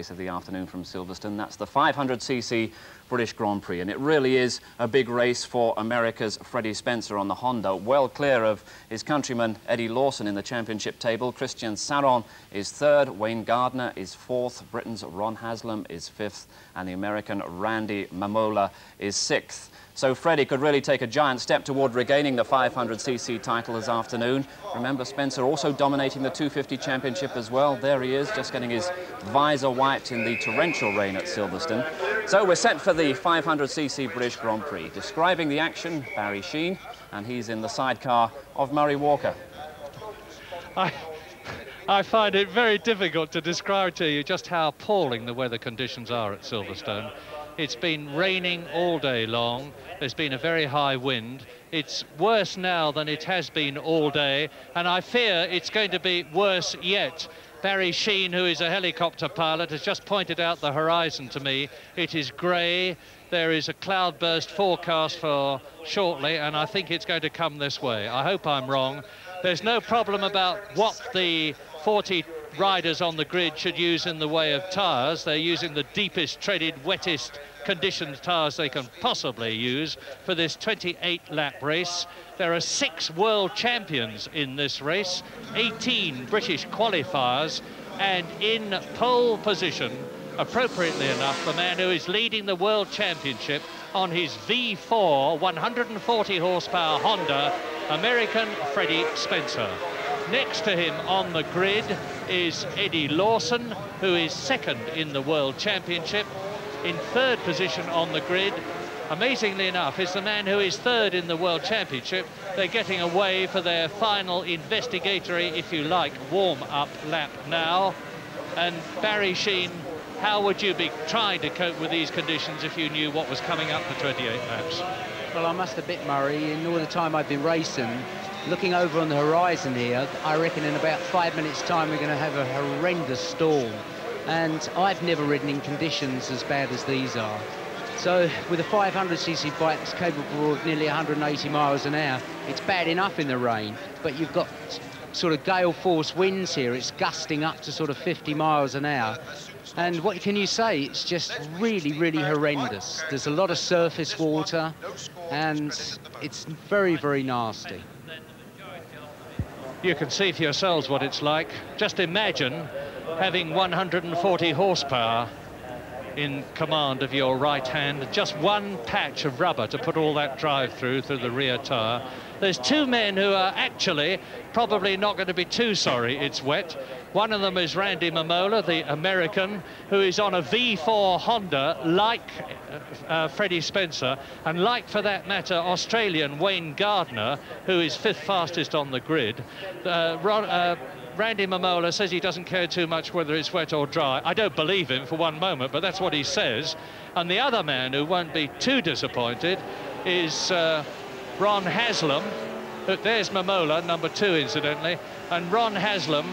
race of the afternoon from Silverstone. That's the 500cc British Grand Prix, and it really is a big race for America's Freddie Spencer on the Honda, well clear of his countryman Eddie Lawson in the championship table. Christian Saron is third, Wayne Gardner is fourth, Britain's Ron Haslam is fifth, and the American Randy Mamola is sixth. So Freddie could really take a giant step toward regaining the 500cc title this afternoon. Remember, Spencer also dominating the 250 championship as well. There he is, just getting his visor wiped in the torrential rain at Silverstone. So we're set for the 500cc British Grand Prix. Describing the action, Barry Sheene, and he's in the sidecar of Murray Walker. I find it very difficult to describe to you just how appalling the weather conditions are at Silverstone. It's been raining all day long. There's been a very high wind. It's worse now than it has been all day, and I fear it's going to be worse yet. Barry Sheene, who is a helicopter pilot, has just pointed out the horizon to me. It is grey. There is a cloudburst forecast for shortly, and I think it's going to come this way. I hope I'm wrong. There's no problem about what the 40 riders on the grid should use in the way of tyres. They're using the deepest treaded, wettest conditioned tyres they can possibly use for this 28-lap race. There are 6 world champions in this race, 18 British qualifiers, and in pole position, appropriately enough, the man who is leading the World Championship on his V4 140 horsepower Honda, American Freddie Spencer. Next to him on the grid is Eddie Lawson, who is second in the World Championship. In third position on the grid, amazingly enough, is the man who is third in the World Championship. They're getting away for their final investigatory, if you like, warm-up lap now. And Barry Sheene, how would you be trying to cope with these conditions if you knew what was coming up for 28 laps? Well, I must admit, Murray, in all the time I've been racing, looking over on the horizon here, I reckon in about 5 minutes' time we're going to have a horrendous storm. And I've never ridden in conditions as bad as these are. So with a 500cc bike that's capable of nearly 180 miles an hour, it's bad enough in the rain, but you've got sort of gale force winds here. It's gusting up to sort of 50 miles an hour. And what can you say? It's just really, really horrendous. There's a lot of surface water, and it's very, very nasty. You can see for yourselves what it's like. Just imagine having 140 horsepower in command of your right hand, just one patch of rubber to put all that drive through the rear tyre. There's 2 men who are actually probably not going to be too sorry it's wet. One of them is Randy Mamola, the American, who is on a V4 Honda, like Freddie Spencer, and like, for that matter, Australian Wayne Gardner, who is 5th fastest on the grid. Randy Mamola says he doesn't care too much whether it's wet or dry. I don't believe him for one moment, but that's what he says. And the other man who won't be too disappointed is Ron Haslam. There's Mamola, number 2, incidentally, and Ron Haslam,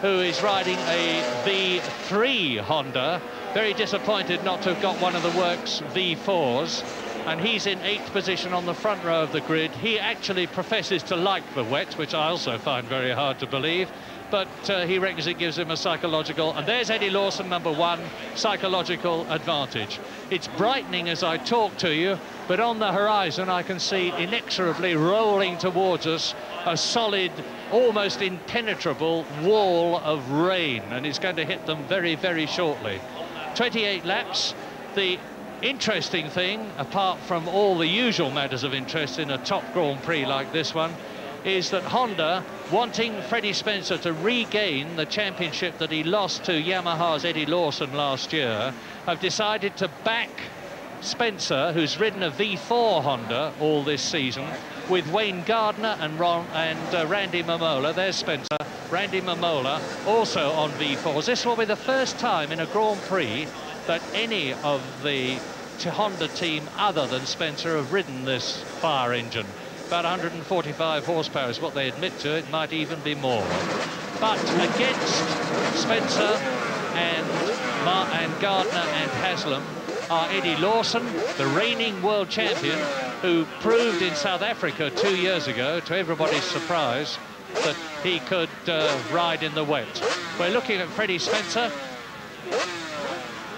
who is riding a V3 Honda. Very disappointed not to have got one of the works V4s. And he's in 8th position on the front row of the grid. He actually professes to like the wet, which I also find very hard to believe. But he reckons it gives him a psychological, and there's Eddie Lawson, number 1, psychological advantage. It's brightening as I talk to you, but on the horizon I can see inexorably rolling towards us a solid, almost impenetrable wall of rain, and it's going to hit them very, very shortly. 28 laps. The interesting thing, apart from all the usual matters of interest in a top Grand Prix like this one, is that Honda, wanting Freddie Spencer to regain the championship that he lost to Yamaha's Eddie Lawson last year, have decided to back Spencer, who's ridden a V4 Honda all this season, with Wayne Gardner and Randy Mamola. There's Spencer, Randy Mamola, also on V4s. This will be the first time in a Grand Prix that any of the Honda team other than Spencer have ridden this fire engine. About 145 horsepower is what they admit to. It might even be more. But against Spencer and Gardner and Haslam are Eddie Lawson, the reigning world champion, who proved in South Africa 2 years ago, to everybody's surprise, that he could ride in the wet. We're looking at Freddie Spencer.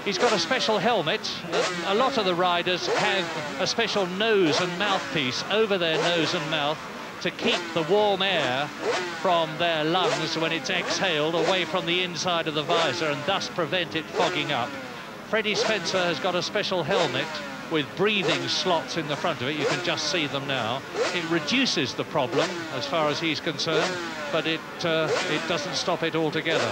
He's got a special helmet. A lot of the riders have a special nose and mouthpiece over their nose and mouth to keep the warm air from their lungs when it's exhaled away from the inside of the visor and thus prevent it fogging up. Freddie Spencer has got a special helmet with breathing slots in the front of it. You can just see them now. It reduces the problem as far as he's concerned, but it doesn't stop it altogether.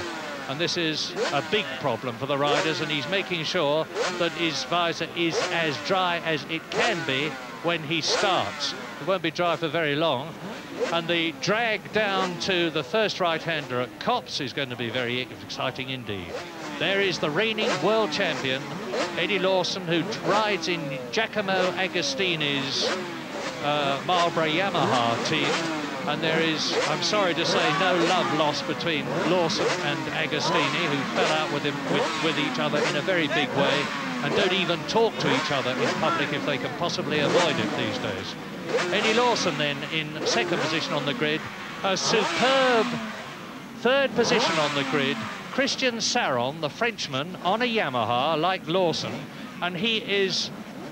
And this is a big problem for the riders, and he's making sure that his visor is as dry as it can be when he starts. It won't be dry for very long. And the drag down to the first right-hander at Copse is going to be very exciting indeed. There is the reigning world champion, Eddie Lawson, who rides in Giacomo Agostini's Marlboro Yamaha team. And there is, I'm sorry to say, no love lost between Lawson and Agostini, who fell out with each other in a very big way and don't even talk to each other in public if they can possibly avoid it these days. Eddie Lawson then in second position on the grid. A superb third position on the grid. Christian Saron, the Frenchman, on a Yamaha like Lawson, and he is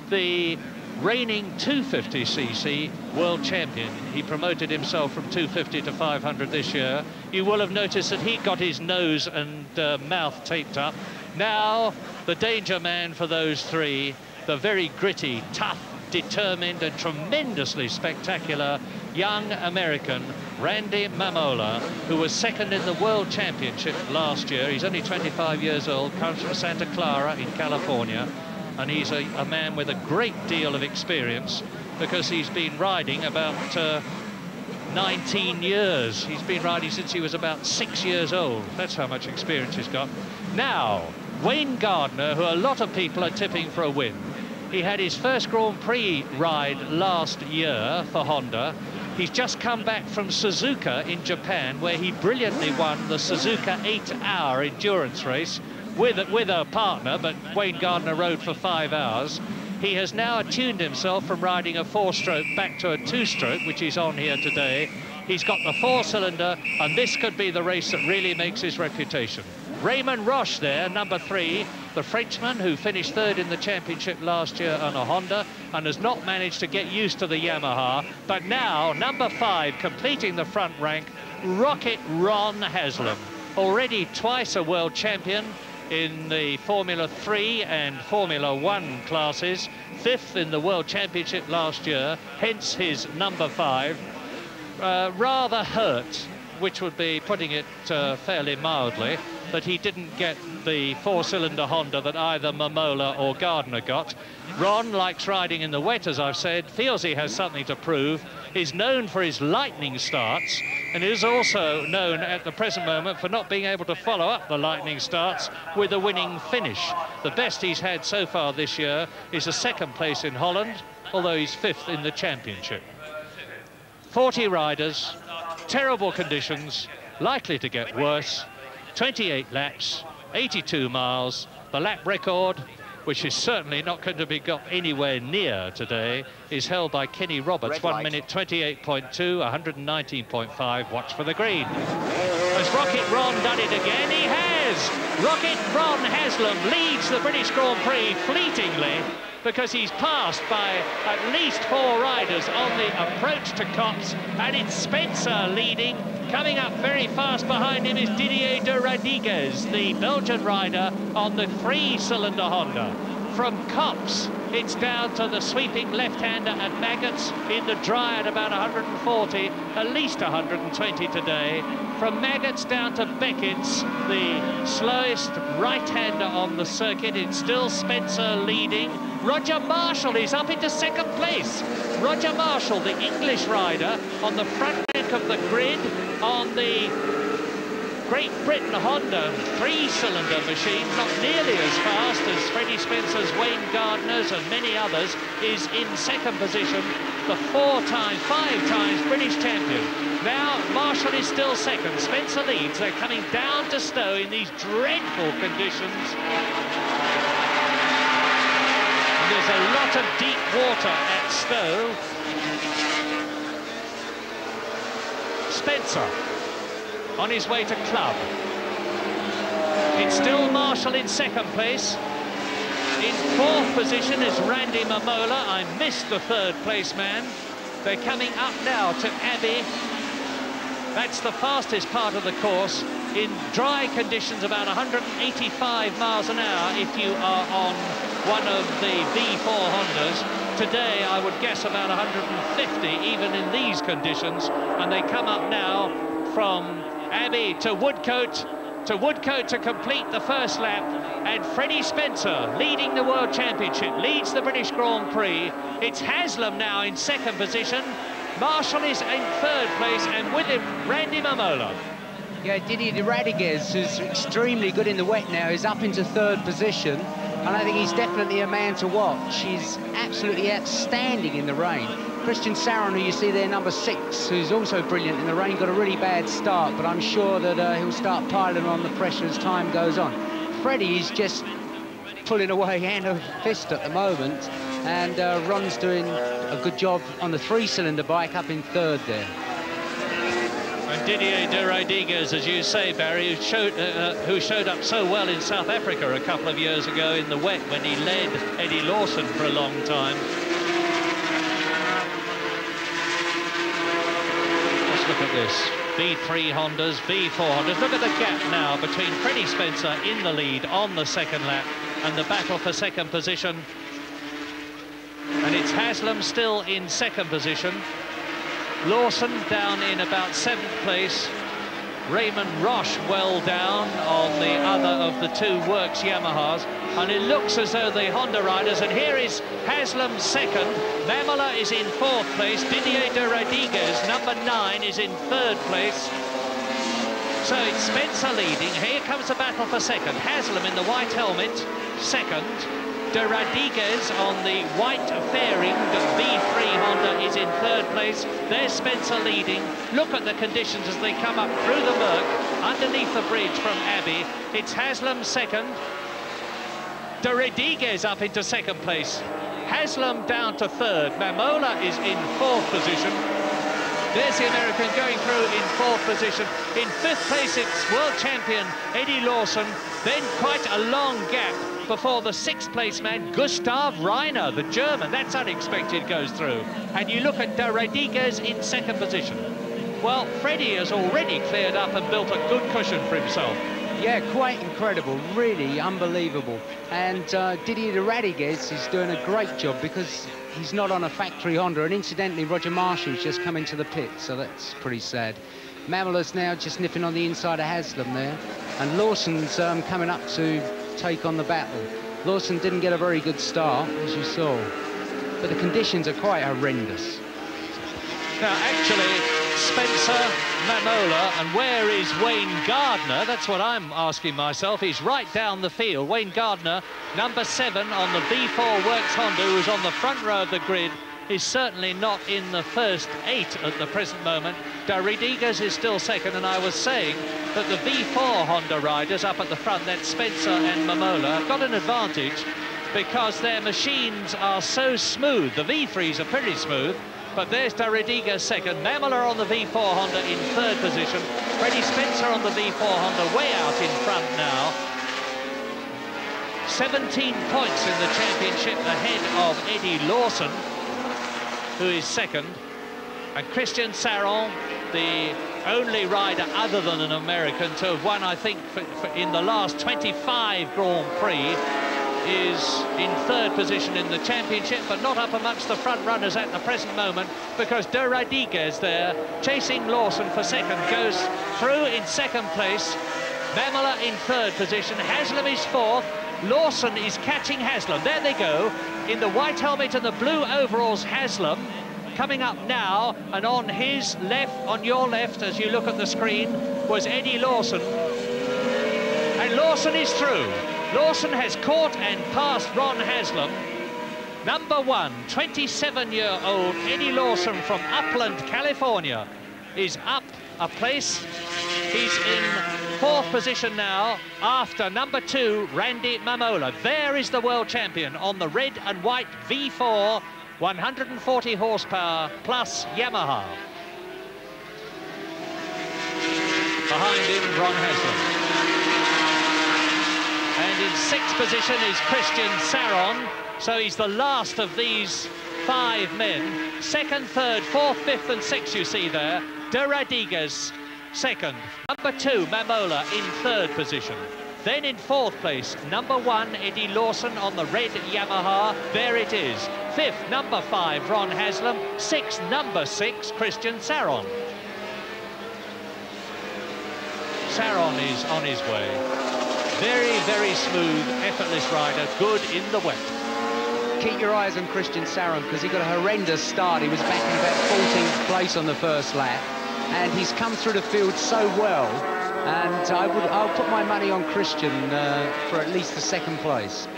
the reigning 250cc world champion. He promoted himself from 250 to 500 this year. You will have noticed that he got his nose and mouth taped up. Now, the danger man for those three, the very gritty, tough, determined and tremendously spectacular young American, Randy Mamola, who was second in the World Championship last year. He's only 25 years old, comes from Santa Clara in California. And he's a man with a great deal of experience because he's been riding about 19 years. He's been riding since he was about 6 years old. That's how much experience he's got. Now, Wayne Gardner, who a lot of people are tipping for a win. He had his first Grand Prix ride last year for Honda. He's just come back from Suzuka in Japan, where he brilliantly won the Suzuka 8-hour endurance race with a partner, but Wayne Gardner rode for 5 hours. He has now attuned himself from riding a 4-stroke back to a 2-stroke, which he's on here today. He's got the 4-cylinder, and this could be the race that really makes his reputation. Raymond Roche there, number 3, the Frenchman who finished third in the championship last year on a Honda and has not managed to get used to the Yamaha. But now, number 5, completing the front rank, Rocket Ron Haslam, already twice a world champion in the Formula 3 and Formula 1 classes, 5th in the World Championship last year, hence his number 5. Rather hurt, which would be putting it fairly mildly, that he didn't get the 4-cylinder Honda that either Mamola or Gardner got. Ron likes riding in the wet, as I've said, feels he has something to prove, is known for his lightning starts, and is also known at the present moment for not being able to follow up the lightning starts with a winning finish. The best he's had so far this year is a 2nd place in Holland, although he's 5th in the championship. 40 riders, terrible conditions, likely to get worse, 28 laps, 82 miles, the lap record, which is certainly not going to be got anywhere near today, is held by Kenny Roberts, 1 minute 28.2, 119.5. Watch for the green. Has Rocket Ron done it again? He has! Rocket Ron Haslam leads the British Grand Prix fleetingly because he's passed by at least 4 riders on the approach to Copse, and it's Spencer leading. Coming up very fast behind him is Didier de Rodriguez, the Belgian rider on the 3-cylinder Honda. From Copse, it's down to the sweeping left-hander at Maggots in the dry at about 140, at least 120 today. From Maggots down to Beckett's, the slowest right-hander on the circuit. It's still Spencer leading. Roger Marshall is up into 2nd place. Roger Marshall, the English rider, on the front rank of the grid on the Great Britain Honda 3-cylinder machine, not nearly as fast as Freddie Spencer's, Wayne Gardner's and many others, is in 2nd position, the 5 times British champion. Now Marshall is still 2nd, Spencer leads. They're coming down to Stowe in these dreadful conditions. And there's a lot of deep water at Stowe. Spencer on his way to club. It's still Marshall in 2nd place. In fourth position is Randy Mamola. I missed the third place man. They're coming up now to Abbey. That's the fastest part of the course. In dry conditions, about 185 miles an hour if you are on one of the V4 Hondas. Today, I would guess about 150, even in these conditions. And they come up now from Abbey to Woodcote to complete the first lap. And Freddie Spencer, leading the World Championship, leads the British Grand Prix. It's Haslam now in second position. Marshall is in third place, and with him, Randy Mamola. Yeah, Didier de Radiguez, who's extremely good in the wet now, is up into third position. And I think he's definitely a man to watch. He's absolutely outstanding in the rain. Christian Saron, who you see there, number 6, who's also brilliant in the rain, got a really bad start, but I'm sure that he'll start piling on the pressure as time goes on. Freddie's just pulling away hand over fist at the moment, and Ron's doing a good job on the 3-cylinder bike up in third there. And Didier de Radiguez, as you say, Barry, who showed up so well in South Africa a couple of years ago in the wet when he led Eddie Lawson for a long time. Let's look at this. V3 Hondas, V4 Hondas. Look at the gap now between Freddie Spencer in the lead on the second lap and the battle for second position. And it's Haslam still in second position. Lawson down in about 7th place. Raymond Roche well down on the other of the two Works Yamahas. And it looks as though the Honda riders, and here is Haslam second. Mamola is in 4th place. Didier de Radiguez, number 9, is in 3rd place. So it's Spencer leading. Here comes the battle for second. Haslam in the white helmet, second. De Radiguez on the white fairing V3 Honda is in 3rd place. There's Spencer leading. Look at the conditions as they come up through the murk underneath the bridge from Abbey. It's Haslam second. De Radiguez up into 2nd place. Haslam down to 3rd. Mamola is in 4th position. There's the American going through in 4th position. In 5th place, it's world champion Eddie Lawson. Then quite a long gap before the 6th place man, Gustav Reiner, the German. That's unexpected, goes through. And you look at de Radiguez in 2nd position. Well, Freddie has already cleared up and built a good cushion for himself. Yeah, quite incredible, really unbelievable. And Didier de Radiguez is doing a great job because he's not on a factory Honda. And incidentally, Roger Marshall's just come into the pit, so that's pretty sad. Mamola's now just nipping on the inside of Haslam there. And Lawson's coming up to take on the battle. Lawson didn't get a very good start, as you saw, but the conditions are quite horrendous. Now, actually, Spencer, Mamola, and where is Wayne Gardner? That's what I'm asking myself. He's right down the field. Wayne Gardner, number 7 on the V4 Works Honda, who's on the front row of the grid, is certainly not in the first 8 at the present moment. De Radiguez is still second, and I was saying that the V4 Honda riders up at the front, that's Spencer and Mamola, have got an advantage because their machines are so smooth. The V3s are pretty smooth, but there's de Radiguez second. Mamola on the V4 Honda in 3rd position. Freddie Spencer on the V4 Honda way out in front now. 17 points in the championship ahead of Eddie Lawson, who is second. And Christian Saron, the only rider other than an American to have won, I think, in the last 25 Grand Prix, is in 3rd position in the championship, but not up amongst the front runners at the present moment, because de Radiguez there, chasing Lawson for second, goes through in 2nd place. Mamola in 3rd position. Haslam is 4th. Lawson is catching Haslam. There they go. In the white helmet and the blue overalls, Haslam coming up now, and on his left, on your left, as you look at the screen, was Eddie Lawson. And Lawson is through. Lawson has caught and passed Ron Haslam. Number 1, 27-year-old Eddie Lawson from Upland, California, is up a place. He's in 4th position now, after number 2, Randy Mamola. There is the world champion on the red and white V4, 140 horsepower plus Yamaha. Behind him, Ron Haslam. And in 6th position is Christian Saron. So he's the last of these 5 men. 2nd, 3rd, 4th, 5th and 6th you see there. De Radiguez 2nd. Number 2, Mamola in 3rd position. Then in 4th place, number 1, Eddie Lawson on the red Yamaha. There it is. 5th, number 5, Ron Haslam. 6th, number 6, Christian Saron. Saron is on his way. Very, very smooth, effortless rider, good in the wet. Keep your eyes on Christian Saron, because he got a horrendous start. He was back in about 14th place on the first lap, and he's come through the field so well. And I'll put my money on Christian for at least the 2nd place.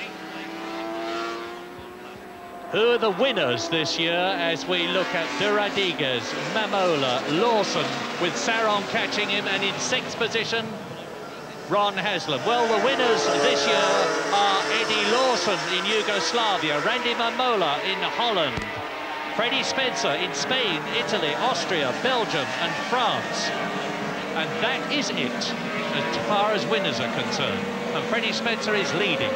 Who are the winners this year as we look at De Radiguez, Mamola, Lawson, with Saron catching him, and in 6th position, Ron Haslam. Well, the winners this year are Eddie Lawson in Yugoslavia, Randy Mamola in Holland, Freddie Spencer in Spain, Italy, Austria, Belgium and France. And that is it, as far as winners are concerned. And Freddie Spencer is leading.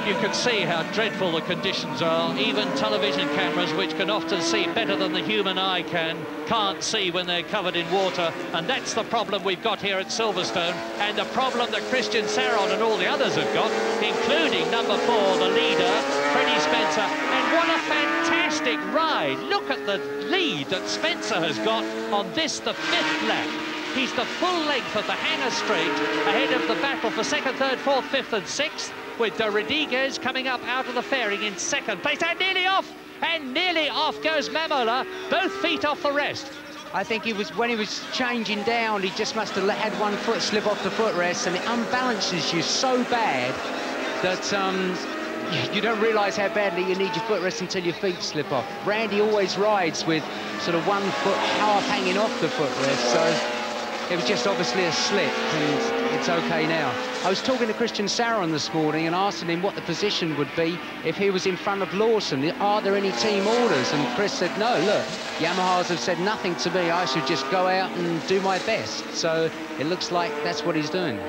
You can see how dreadful the conditions are. Even television cameras, which can often see better than the human eye can't see when they're covered in water. And that's the problem we've got here at Silverstone, and the problem that Christian Saron and all the others have got, including number 4, the leader, Freddie Spencer. And what a fantastic ride. Look at the lead that Spencer has got on this, the 5th lap. He's the full length of the Hangar Straight ahead of the battle for 2nd, 3rd, 4th, 5th and 6th, with De Radiguez coming up out of the fairing in 2nd place, and nearly off goes Mamola, both feet off the rest. I think he was, when he was changing down, he just must have had one foot slip off the footrest, and it unbalances you so bad that you don't realise how badly you need your footrest until your feet slip off. Randy always rides with sort of 1 foot half hanging off the footrest, so it was just obviously a slip, and it's okay now. I was talking to Christian Saron this morning and asking him what the position would be if he was in front of Lawson. Are there any team orders? And Chris said, no, look, Yamahas have said nothing to me. I should just go out and do my best. So it looks like that's what he's doing.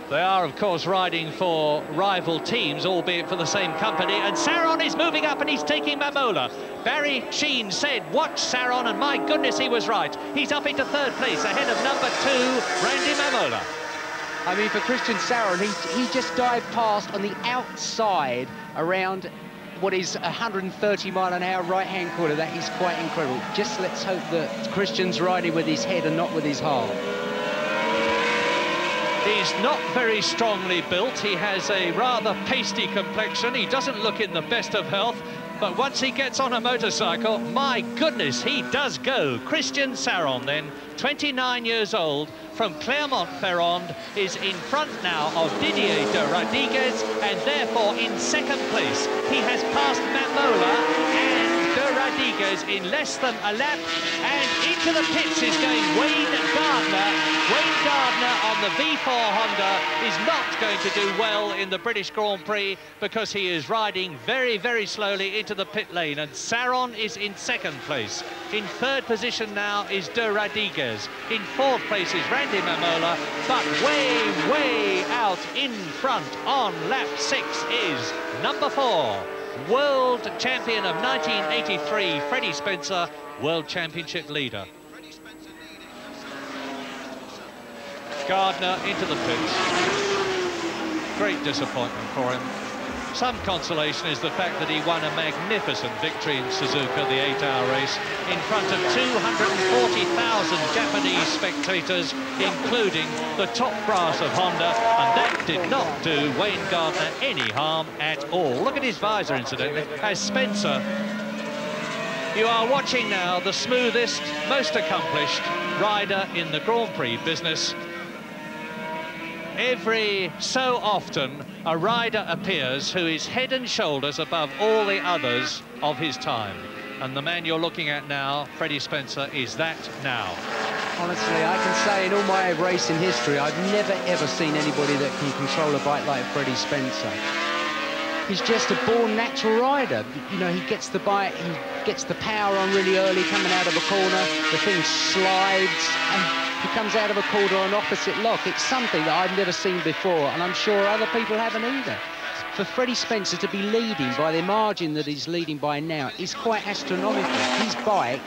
They are, of course, riding for rival teams, albeit for the same company. And Saron is moving up and he's taking Mamola. Barry Sheen said, watch Saron, and my goodness, he was right. He's up into 3rd place ahead of number 2, Randy Mamola. I mean, for Christian Saron, he just dived past on the outside around what is 130-mile-an-hour right-hand corner. That is quite incredible. Just let's hope that Christian's riding with his head and not with his heart. He's not very strongly built. He has a rather pasty complexion. He doesn't look in the best of health. But once he gets on a motorcycle, my goodness, he does go. Christian Saron, then, 29 years old, from Clermont-Ferrand, is in front now of Didier de Radiguez, and therefore in 2nd place. He has passed Mamola and de Radiguez in less than a lap, and into the pits is going Wayne Gardner. Wayne Gardner on the V4 Honda is not going to do well in the British Grand Prix because he is riding very, very slowly into the pit lane, and Saron is in 2nd place. In 3rd position now is de Radiguez. In 4th place is Randy Mamola, but way, way out in front on lap 6 is number 4, world champion of 1983, Freddie Spencer, world championship leader. Gardner into the pits. Great disappointment for him. Some consolation is the fact that he won a magnificent victory in Suzuka, the 8-hour race, in front of 240,000 Japanese spectators, including the top brass of Honda, and that did not do Wayne Gardner any harm at all. Look at his visor, incidentally, as Spencer. You are watching now the smoothest, most accomplished rider in the Grand Prix business. Every so often, a rider appears who is head and shoulders above all the others of his time. And the man you're looking at now, Freddie Spencer, is that now. Honestly, I can say in all my racing history, I've never, ever seen anybody that can control a bike like Freddie Spencer. He's just a born natural rider. You know, he gets the bite, he gets the power on really early, coming out of a corner. The thing slides, and he comes out of a corner on opposite lock. It's something that I've never seen before, and I'm sure other people haven't either. For Freddie Spencer to be leading by the margin that he's leading by now is quite astronomical. His bike,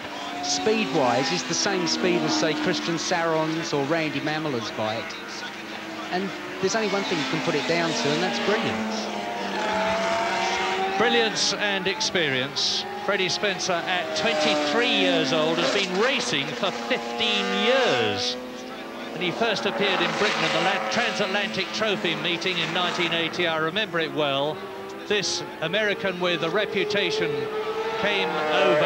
speed-wise, is the same speed as, say, Christian Saron's or Randy Mamela's bike. And there's only one thing you can put it down to, and that's brilliance. Brilliance and experience. Freddie Spencer, at 23 years old, has been racing for 15 years. And he first appeared in Britain at the Transatlantic Trophy meeting in 1980. I remember it well. This American with a reputation came over,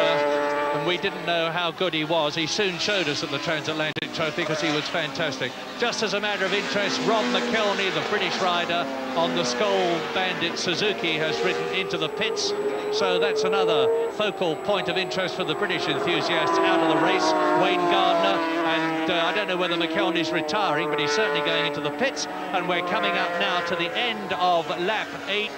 and we didn't know how good he was. He soon showed us at the Transatlantic Trophy because he was fantastic. Just as a matter of interest, Ron McElhenney, the British rider on the Skoal Bandit Suzuki, has ridden into the pits. So that's another focal point of interest for the British enthusiasts out of the race. Wayne Gardner, and I don't know whether McElhenney's retiring, but he's certainly going into the pits. And we're coming up now to the end of lap 8.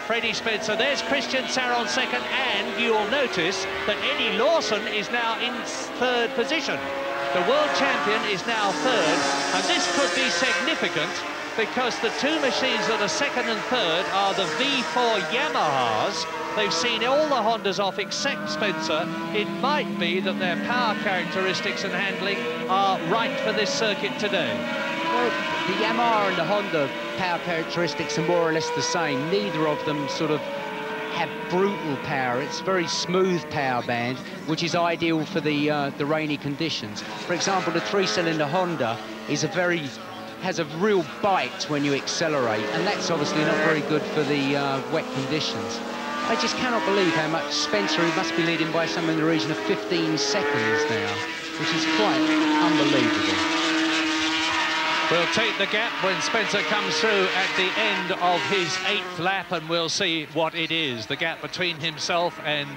Freddie Spencer, there's Christian Saron second, and you'll notice that Eddie Lawson is now in third position. The world champion is now third, and this could be significant because the two machines that are second and third are the V4 Yamahas. They've seen all the Hondas off except Spencer. It might be that their power characteristics and handling are right for this circuit today. Well, the Yamaha and the Honda power characteristics are more or less the same. Neither of them sort of have brutal power. It's very smooth power band, which is ideal for the rainy conditions. For example, the three-cylinder Honda is has a real bite when you accelerate, and that's obviously not very good for the wet conditions. I just cannot believe how much Spencer, he must be leading by somewhere in the region of 15 seconds now, which is quite unbelievable. We'll take the gap when Spencer comes through at the end of his 8th lap, and we'll see what it is. The gap between himself and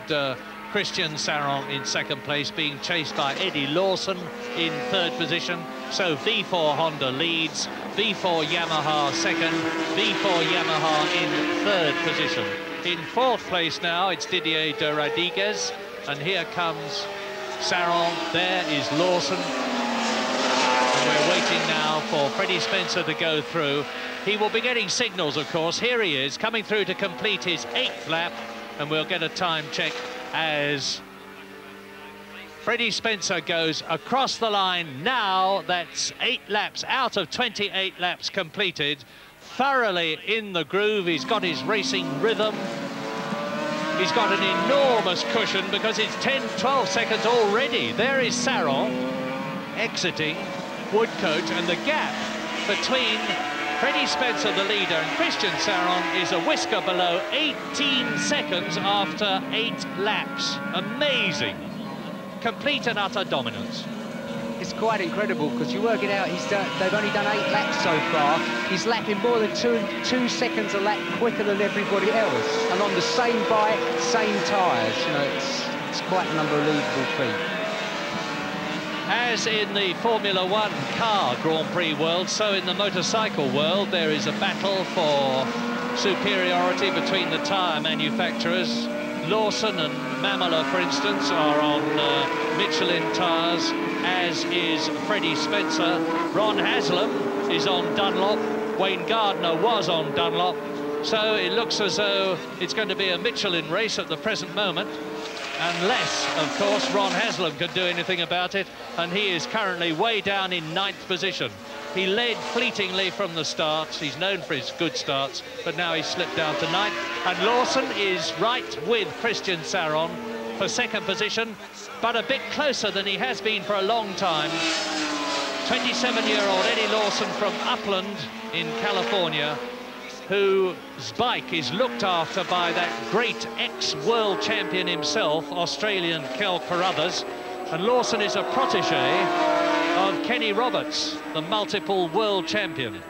Christian Saron in second place, being chased by Eddie Lawson in third position. So V4 Honda leads, V4 Yamaha second, V4 Yamaha in third position. In fourth place now, it's Didier de Rodriguez, and here comes Saron, there is Lawson. We're waiting now for Freddie Spencer to go through. He will be getting signals, of course. Here he is, coming through to complete his 8th lap, and we'll get a time check as Freddie Spencer goes across the line now. That's 8 laps out of 28 laps completed. Thoroughly in the groove. He's got his racing rhythm. He's got an enormous cushion because it's 10-12 seconds already. There is Saron exiting Woodcote, and the gap between Freddie Spencer, the leader, and Christian Saron is a whisker below 18 seconds after 8 laps. Amazing. Complete and utter dominance. It's quite incredible because you work it out, they've only done 8 laps so far. He's lapping more than two seconds a lap quicker than everybody else, and on the same bike, same tyres. You know, it's quite an unbelievable feat. As in the Formula One car Grand Prix world, so in the motorcycle world, there is a battle for superiority between the tyre manufacturers. Lawson and Mamela, for instance, are on Michelin tyres, as is Freddie Spencer. Ron Haslam is on Dunlop. Wayne Gardner was on Dunlop. So it looks as though it's going to be a Michelin race at the present moment, unless, of course, Ron Haslam can do anything about it, and he is currently way down in 9th position. He led fleetingly from the starts. He's known for his good starts, but now he's slipped down to 9th. And Lawson is right with Christian Saron for second position, but a bit closer than he has been for a long time. 27-year-old Eddie Lawson from Upland in California, whose bike is looked after by that great ex-world champion himself, Australian Kel Carruthers. And Lawson is a protege of Kenny Roberts, the multiple world champion,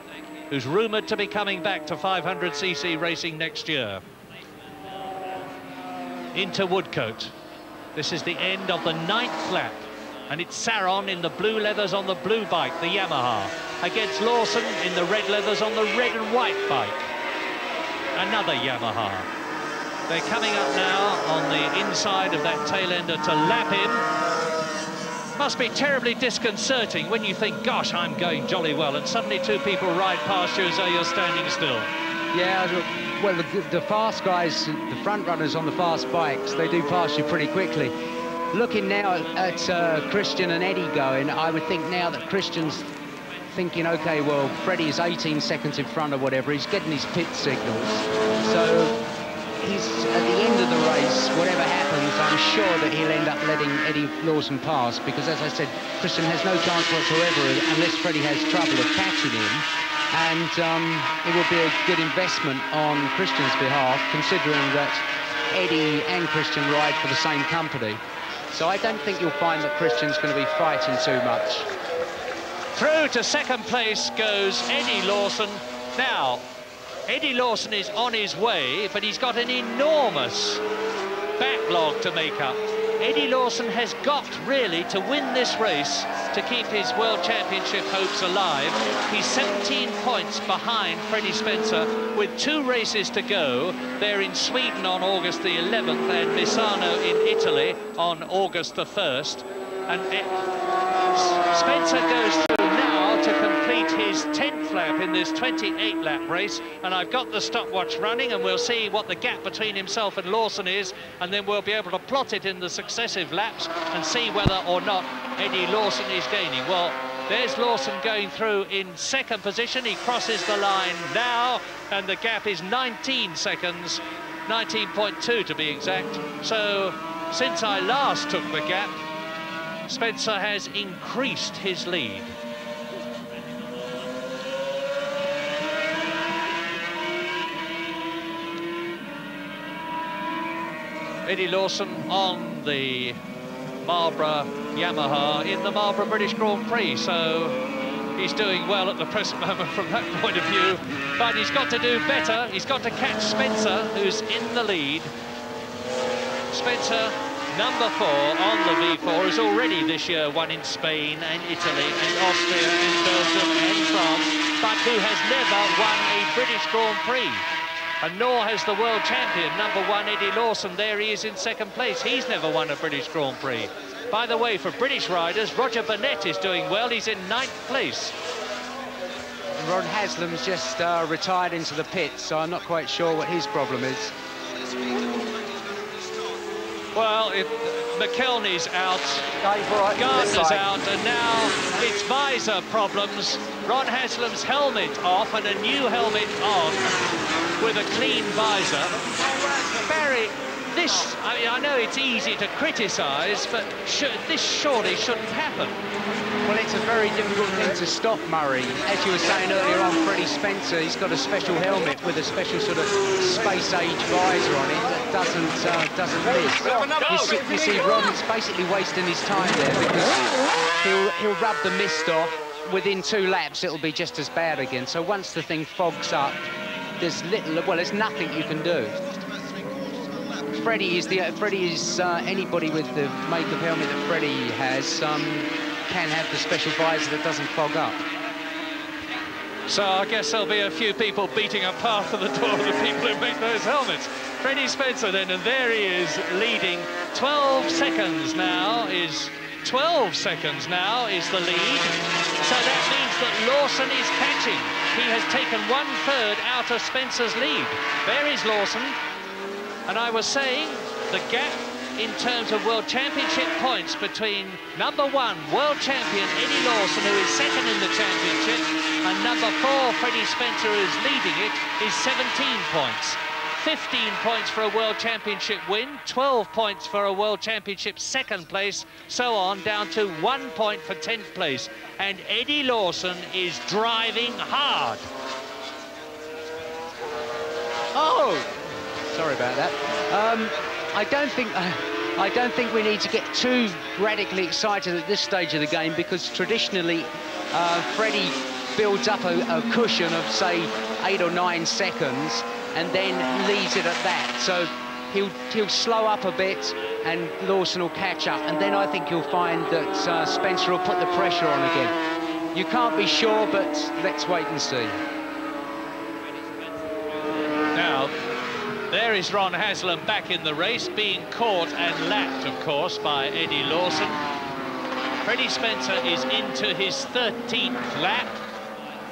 who's rumoured to be coming back to 500cc racing next year. Into Woodcote. This is the end of the 9th lap, and it's Saron in the blue leathers on the blue bike, the Yamaha, against Lawson in the red leathers on the red and white bike. another Yamaha. They're coming up now on the inside of that tail ender to lap him. Must be terribly disconcerting when you think, gosh, I'm going jolly well, and suddenly two people ride past you as though you're standing still. Yeah, well, the fast guys, the front runners on the fast bikes, they do pass you pretty quickly. Looking now at Christian and Eddie going, I would think now that Christian's thinking, OK, well, Freddie is 18 seconds in front or whatever, he's getting his pit signals. So he's, at the end of the race, whatever happens, I'm sure that he'll end up letting Eddie Lawson pass, because, as I said, Christian has no chance whatsoever unless Freddie has trouble of catching him. And it will be a good investment on Christian's behalf, considering that Eddie and Christian ride for the same company. So I don't think you'll find that Christian's going to be fighting too much. Through to second place goes Eddie Lawson. Now, Eddie Lawson is on his way, but he's got an enormous backlog to make up. Eddie Lawson has got, really, to win this race to keep his World Championship hopes alive. He's 17 points behind Freddie Spencer with 2 races to go. They're in Sweden on August the 11th and Misano in Italy on August the 1st. And Spencer goes through now to complete his 10th lap in this 28-lap race, and I've got the stopwatch running, and we'll see what the gap between himself and Lawson is, and then we'll be able to plot it in the successive laps and see whether or not Eddie Lawson is gaining. Well, there's Lawson going through in second position. He crosses the line now, and the gap is 19 seconds, 19.2 to be exact. So since I last took the gap, Spencer has increased his lead. Eddie Lawson on the Marlborough Yamaha in the Marlborough British Grand Prix, so he's doing well at the present moment from that point of view, but he's got to do better. He's got to catch Spencer, who's in the lead. Spencer, number 4 on the V4, has already this year won in Spain and Italy and Austria and Belgium and France, but who has never won a British Grand Prix. And nor has the world champion, number 1, Eddie Lawson. There he is in second place. He's never won a British Grand Prix. By the way, for British riders, Roger Burnett is doing well. He's in 9th place. Ron Haslam's just retired into the pit, so I'm not quite sure what his problem is. Well, if McKelney's out, Gardner's out, and now it's visor problems. Ron Haslam's helmet off and a new helmet on with a clean visor. Barry, this, I mean, I know it's easy to criticise, but this surely shouldn't happen. Well, it's a very difficult thing to stop, Murray. As you were saying earlier on, Freddie Spencer, he's got a special helmet with a special sort of space-age visor on it that doesn't miss. You see, Ron's basically wasting his time there because he'll rub the mist off. Within 2 laps, it'll be just as bad again. So once the thing fogs up, there's nothing you can do. Freddie is anybody with the make of helmet that Freddie has can have the special visor that doesn't fog up. So I guess there'll be a few people beating a path to the door of the people who make those helmets. Freddie Spencer then, and there he is leading. 12 seconds now is the lead. So that means that Lawson is catching. He has taken 1/3 out of Spencer's lead. There is Lawson. And I was saying the gap in terms of World Championship points between number 1 world champion Eddie Lawson, who is second in the championship, and number 4 Freddie Spencer, who is leading it, is 17 points. 15 points for a World Championship win, 12 points for a World Championship second place, so on, down to 1 point for 10th place. And Eddie Lawson is driving hard. Oh! Sorry about that. I don't think we need to get too radically excited at this stage of the game, because traditionally Freddie builds up a cushion of, say, 8 or 9 seconds and then leaves it at that. So he'll slow up a bit and Lawson will catch up, and then I think you'll find that Spencer will put the pressure on again. You can't be sure, but let's wait and see. Now, Here is Ron Haslam back in the race, being caught and lapped, of course, by Eddie Lawson. Freddie Spencer is into his 13th lap.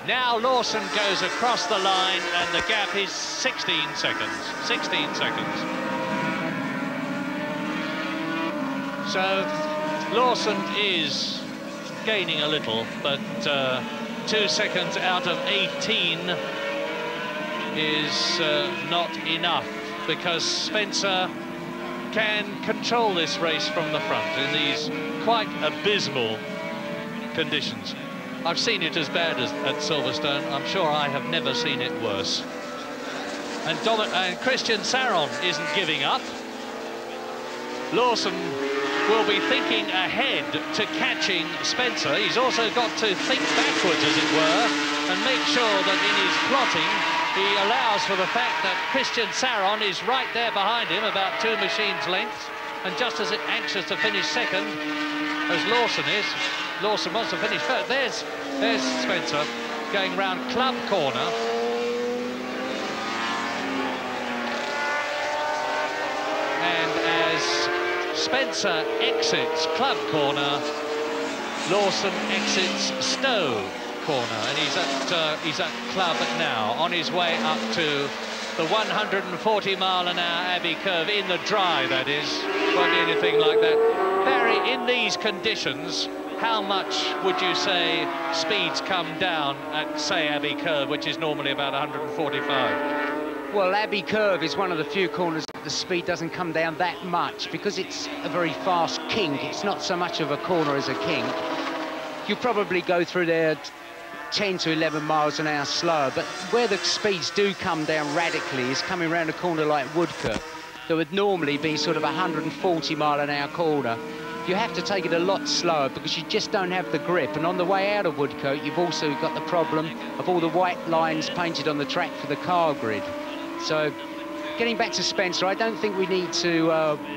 Now Lawson goes across the line, and the gap is 16 seconds. 16 seconds. So Lawson is gaining a little, but 2 seconds out of 18 is not enough, because Spencer can control this race from the front in these quite abysmal conditions. I've seen it as bad as at Silverstone. I'm sure I have never seen it worse. And Christian Saron isn't giving up. Lawson will be thinking ahead to catching Spencer. He's also got to think backwards, as it were, and make sure that in his plotting he allows for the fact that Christian Saron is right there behind him, about 2 machines' lengths, and just as anxious to finish second as Lawson is. Lawson wants to finish first. There's Spencer going round Club Corner. And as Spencer exits Club Corner, Lawson exits Stowe Corner, and he's at Club now, on his way up to the 140-mile-an-hour Abbey Curve, in the dry, that is. Won't be anything like that. Barry, in these conditions, how much would you say speeds come down at, say, Abbey Curve, which is normally about 145? Well, Abbey Curve is one of the few corners that the speed doesn't come down that much, because it's a very fast kink. It's not so much of a corner as a kink. You probably go through there 10 to 11 miles an hour slower, but where the speeds do come down radically is coming around a corner like Woodcote. There would normally be sort of a 140-mile-an-hour corner. You have to take it a lot slower, because you just don't have the grip. And on the way out of Woodcote, you've also got the problem of all the white lines painted on the track for the car grid. So, getting back to Spencer, I don't think we need to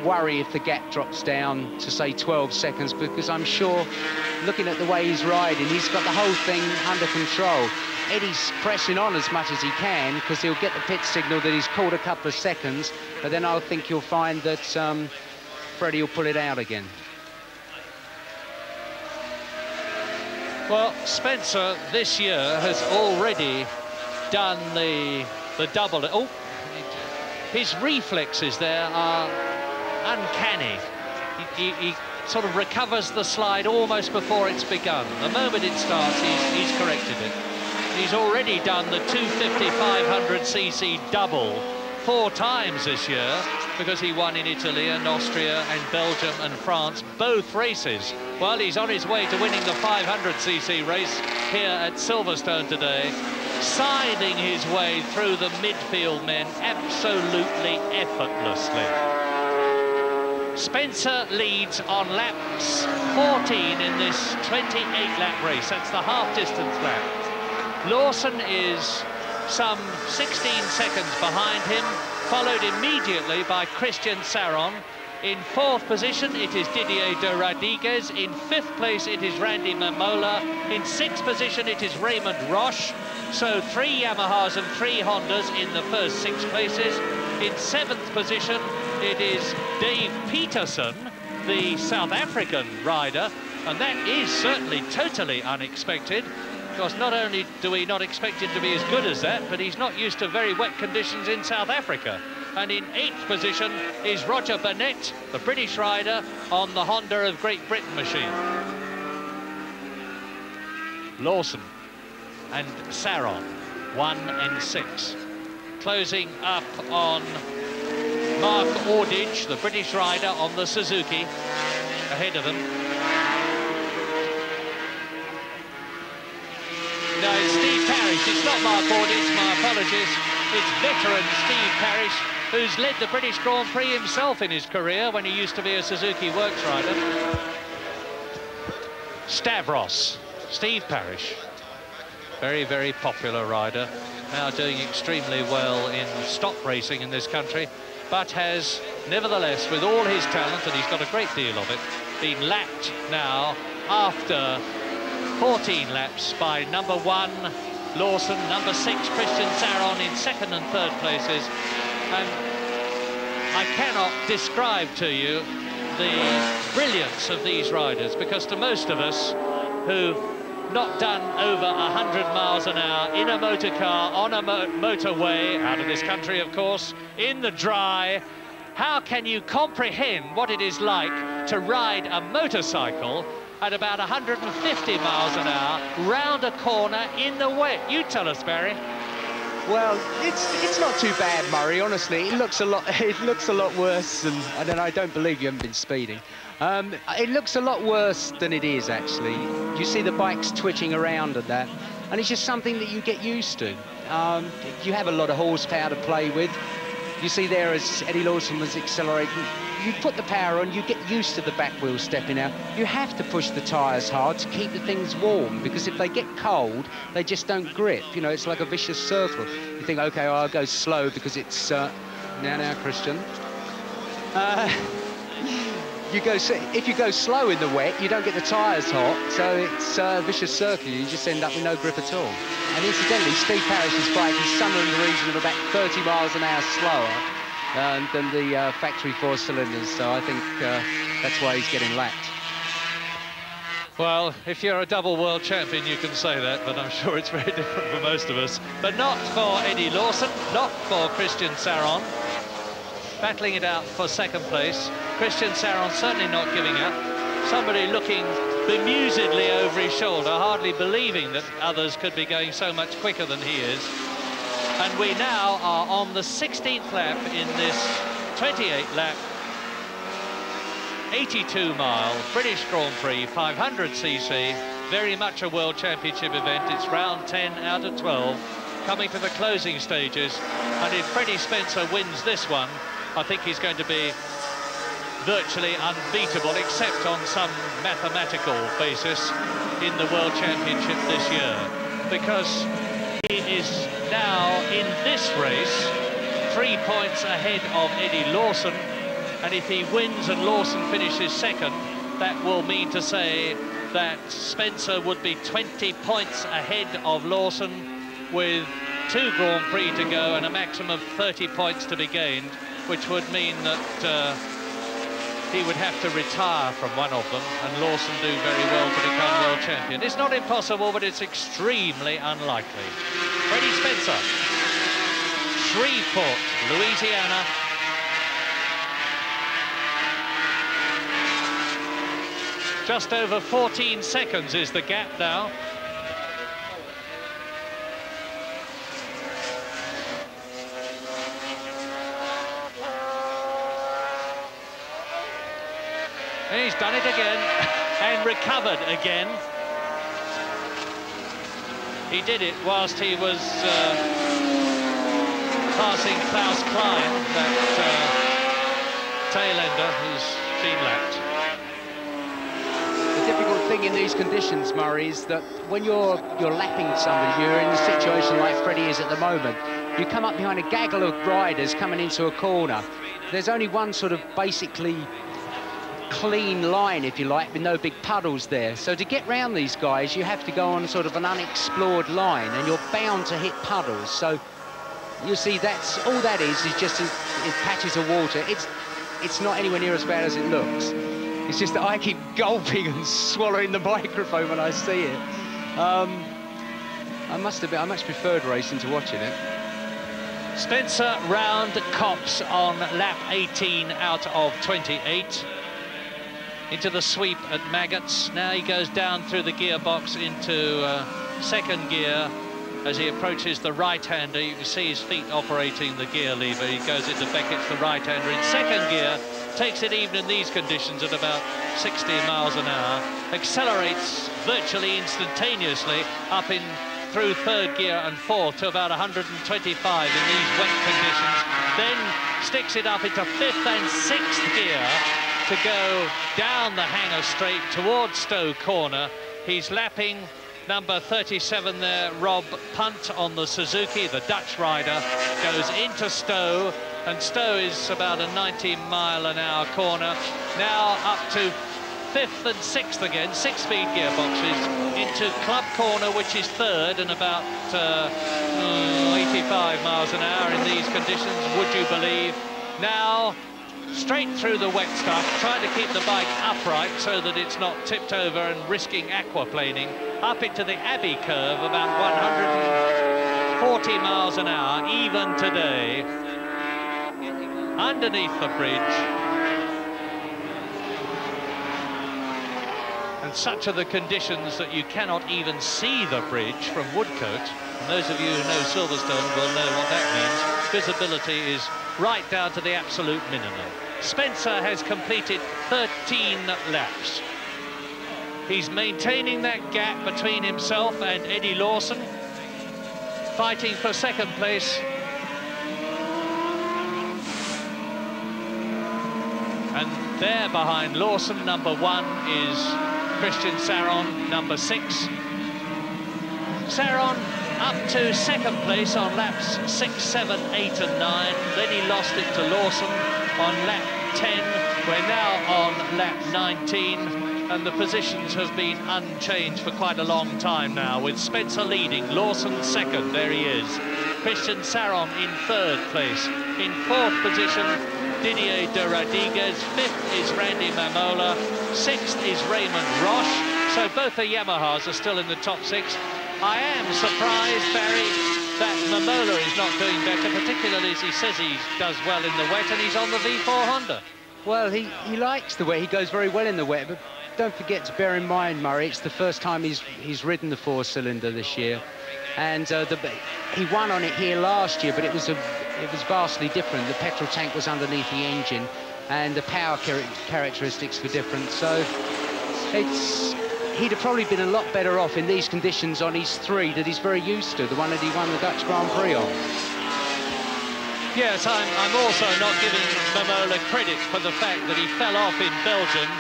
worry if the gap drops down to, say, 12 seconds, because I'm sure, looking at the way he's riding, he's got the whole thing under control. Eddie's pressing on as much as he can, because he'll get the pit signal that he's caught a couple of seconds, but then I think you'll find that Freddie will pull it out again. Well, Spencer this year has already done the double. Oh, his reflexes there are uncanny. He sort of recovers the slide almost before it's begun. The moment it starts, he's corrected it. He's already done the 250-500cc double 4 times this year, because he won in Italy and Austria and Belgium and France, both races. Well, he's on his way to winning the 500cc race here at Silverstone today, siding his way through the midfield men absolutely effortlessly. Spencer leads on laps 14 in this 28-lap race. That's the half-distance lap. Lawson is some 16 seconds behind him, followed immediately by Christian Saron. In 4th position, it is Didier de Rodriguez. In 5th place, it is Randy Mamola. In 6th position, it is Raymond Roche. So 3 Yamahas and 3 Hondas in the first 6 places. In 7th position, it is Dave Peterson, the South African rider, and that is certainly totally unexpected, because not only do we not expect him to be as good as that, but he's not used to very wet conditions in South Africa. And in 8th position is Roger Burnett, the British rider, on the Honda of Great Britain machine. Lawson and Saron, 1 and 6. Closing up on Mark Ordich, the British rider, on the Suzuki, ahead of them. No, it's Steve Parrish. It's not Mark Ordich, my apologies. It's veteran Steve Parrish, who's led the British Grand Prix himself in his career when he used to be a Suzuki Works rider. Stavros, Steve Parrish. Very, very popular rider. Now doing extremely well in stock racing in this country, but has, nevertheless, with all his talent, and he's got a great deal of it, been lapped now after 14 laps by number 1 Lawson, number 6 Christian Saron in 2nd and 3rd places, and I cannot describe to you the brilliance of these riders, because to most of us who've not done over 100 miles an hour in a motor car, on a motorway, out of this country, of course, in the dry, how can you comprehend what it is like to ride a motorcycle at about 150 miles an hour round a corner in the wet? You tell us, Barry. Well, it's not too bad, Murray. Honestly, it looks a lot worse. And I don't believe you haven't been speeding. It looks a lot worse than it is, actually. You see the bikes twitching around and that, and it's just something that you get used to. You have a lot of horsepower to play with. You see there as Eddie Lawson was accelerating, you put the power on, you get used to the back wheel stepping out. You have to push the tyres hard to keep the things warm, because if they get cold, they just don't grip. You know, it's like a vicious circle. You think, OK, I'll go slow because it's... now, Christian. If you go slow in the wet, you don't get the tyres hot, so it's a vicious circle. You just end up with no grip at all. And incidentally, Steve Parrish's bike is somewhere in the region of about 30 miles an hour slower than the factory 4 cylinders, so I think that's why he's getting lapped. Well, if you're a double world champion, you can say that, but I'm sure it's very different for most of us. But not for Eddie Lawson, not for Christian Saron. Battling it out for second place. Christian Saron certainly not giving up. Somebody looking bemusedly over his shoulder, hardly believing that others could be going so much quicker than he is. And we now are on the 16th lap in this 28-lap, 82-mile British Grand Prix, 500cc, very much a World Championship event. It's round 10 out of 12, coming to the closing stages. And if Freddie Spencer wins this one, I think he's going to be virtually unbeatable, except on some mathematical basis in the World Championship this year, because he is now in this race 3 points ahead of Eddie Lawson, and if he wins and Lawson finishes second, that will mean to say that Spencer would be 20 points ahead of Lawson with 2 Grand Prix to go and a maximum of 30 points to be gained, which would mean that he would have to retire from one of them, and Lawson do very well to become world champion. It's not impossible, but it's extremely unlikely. Freddie Spencer, Shreveport, Louisiana. Just over 14 seconds is the gap now. And he's done it again and recovered again. He did it whilst he was passing Klaus Klein, that tail ender who's been lapped. The difficult thing in these conditions, Murray, is that when you're lapping somebody, you're in a situation like Freddie is at the moment. You come up behind a gaggle of riders coming into a corner. There's only one sort of basically clean line, if you like, with no big puddles there. So to get round these guys, you have to go on sort of an unexplored line, and you're bound to hit puddles. So you see, that's all that is just is patches of water. It's not anywhere near as bad as it looks. It's just that I keep gulping and swallowing the microphone when I see it. I must admit, I much preferred racing to watching it. Spencer round Copse on lap 18 out of 28. Into the sweep at Maggots. Now he goes down through the gearbox into second gear. As he approaches the right-hander, you can see his feet operating the gear lever. He goes into Beckett's, the right-hander, in second gear. Takes it even in these conditions at about 60 miles an hour. Accelerates virtually instantaneously up in through third gear and fourth to about 125 in these wet conditions. Then sticks it up into fifth and sixth gear to go down the hanger straight towards Stowe Corner. He's lapping number 37 there, Rob Punt on the Suzuki, the Dutch rider, goes into Stowe, and Stowe is about a 90-mile-an-hour corner. Now up to fifth and sixth again, 6-speed gearboxes, into Club Corner, which is third, and about 85 miles an hour in these conditions, would you believe? Now, straight through the wet stuff, trying to keep the bike upright so that it's not tipped over and risking aquaplaning, up into the Abbey curve, about 140 miles an hour, even today, underneath the bridge. And such are the conditions that you cannot even see the bridge from Woodcote. And those of you who know Silverstone will know what that means. Visibility is right down to the absolute minimum. Spencer has completed 13 laps. He's maintaining that gap between himself and Eddie Lawson, fighting for second place. And there behind Lawson, number 1 is Christian Saron, number 6. Saron up to second place on laps 6, 7, 8 and 9. Then he lost it to Lawson on lap 10. We're now on lap 19, and the positions have been unchanged for quite a long time now, with Spencer leading, Lawson second, there he is. Christian Saron in third place. In fourth position, Didier de Rodriguez. Fifth is Randy Mamola. Sixth is Raymond Roche. So both the Yamahas are still in the top 6. I am surprised, Barry, that Mamola is not doing better, particularly as he says he does well in the wet, and he's on the V4 Honda. Well, he likes the wet. He goes very well in the wet, but don't forget to bear in mind, Murray, it's the first time he's ridden the 4-cylinder this year, and he won on it here last year, but it was vastly different. The petrol tank was underneath the engine, and the power characteristics were different. So he'd have probably been a lot better off in these conditions on his 3 that he's very used to, the one that he won the Dutch Grand Prix on. Yes, I'm also not giving Mamola credit for the fact that he fell off in Belgium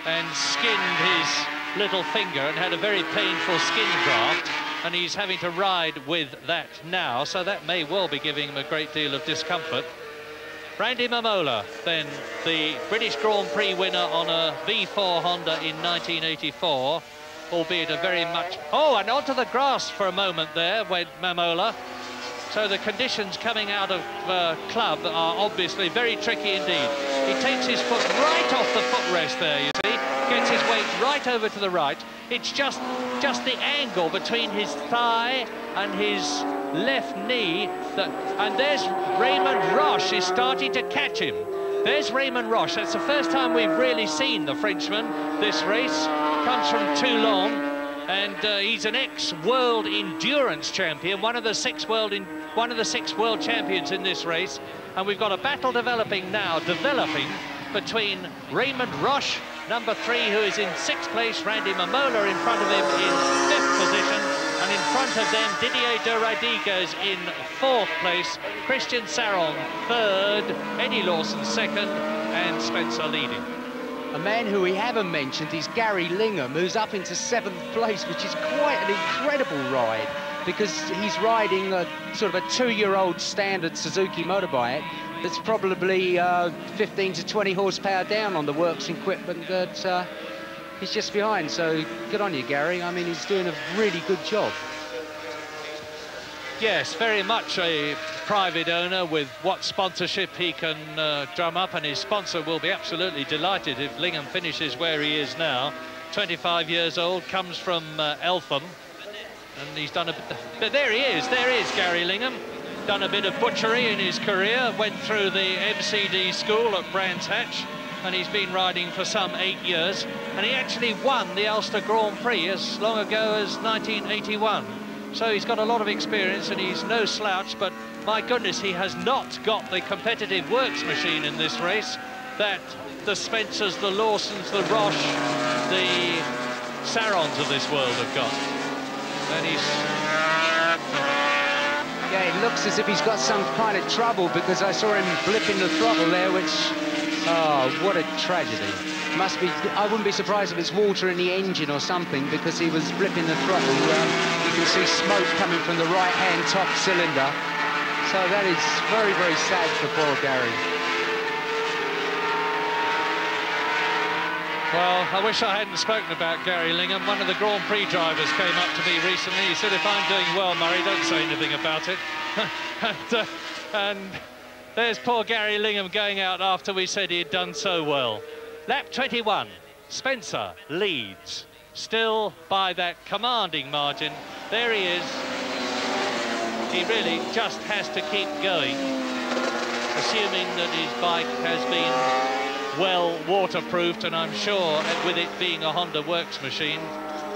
and skinned his little finger and had a very painful skin graft, and he's having to ride with that now, so that may well be giving him a great deal of discomfort. Randy Mamola, then, the British Grand Prix winner on a V4 Honda in 1984, albeit a very much... Oh, and onto the grass for a moment there went Mamola. So the conditions coming out of club are obviously very tricky indeed. He takes his foot right off the footrest there, you see, gets his weight right over to the right. It's just the angle between his thigh and his left knee, and there's Raymond Roche is starting to catch him. There's Raymond Roche. That's the first time we've really seen the Frenchman this race. Comes from Toulon, and he's an ex-world endurance champion, one of the six world champions in this race. And we've got a battle developing between Raymond Roche, number 3, who is in 6th place, Randy Mamola in front of him in 5th position, and in front of them Didier de Rodriguez in 4th place, Christian Saron 3rd, Eddie Lawson 2nd, and Spencer leading. A man who we haven't mentioned is Gary Lingham, who's up into 7th place, which is quite an incredible ride, because he's riding a sort of a 2-year-old standard Suzuki motorbike that's probably 15 to 20 horsepower down on the works equipment that he's just behind. So good on you, Gary. I mean, he's doing a really good job. Yes, very much a private owner with what sponsorship he can drum up, and his sponsor will be absolutely delighted if Lingham finishes where he is now. 25 years old, comes from Eltham, and he's done a bit... But there he is Gary Lingham. Done a bit of butchery in his career, went through the MCD school at Brands Hatch, and he's been riding for some 8 years, and he actually won the Ulster Grand Prix as long ago as 1981. So he's got a lot of experience, and he's no slouch, but my goodness, he has not got the competitive works machine in this race that the Spencers, the Lawsons, the Roche, the Sarons of this world have got. And he's... Yeah, it looks as if he's got some kind of trouble, because I saw him blipping the throttle there, which... Oh, what a tragedy. Must be... I wouldn't be surprised if it's water in the engine or something, because he was blipping the throttle. You can see smoke coming from the right-hand top cylinder. So that is very, very sad for poor Gary. Well, I wish I hadn't spoken about Gary Lingham. One of the Grand Prix drivers came up to me recently. He said, if I'm doing well, Murray, don't say anything about it. and There's poor Gary Lingham going out after we said he had done so well. Lap 21, Spencer leads, still by that commanding margin. There he is. He really just has to keep going, assuming that his bike has been well waterproofed, and I'm sure with it being a Honda Works machine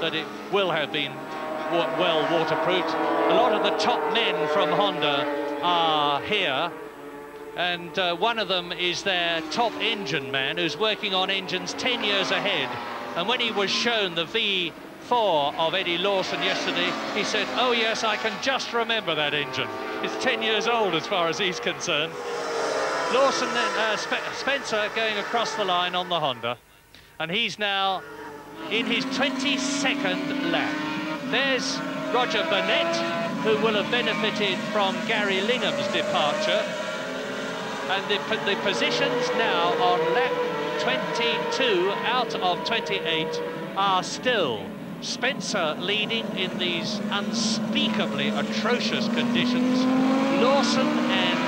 that it will have been well waterproofed. A lot of the top men from Honda are here, and one of them is their top engine man who's working on engines 10 years ahead. And when he was shown the V4 of Eddie Lawson yesterday, he said, oh yes, I can just remember that engine. It's 10 years old as far as he's concerned. Lawson, Spencer going across the line on the Honda, and he's now in his 22nd lap. There's Roger Burnett, who will have benefited from Gary Lingham's departure. And the positions now on lap 22 out of 28 are still Spencer leading in these unspeakably atrocious conditions, Lawson and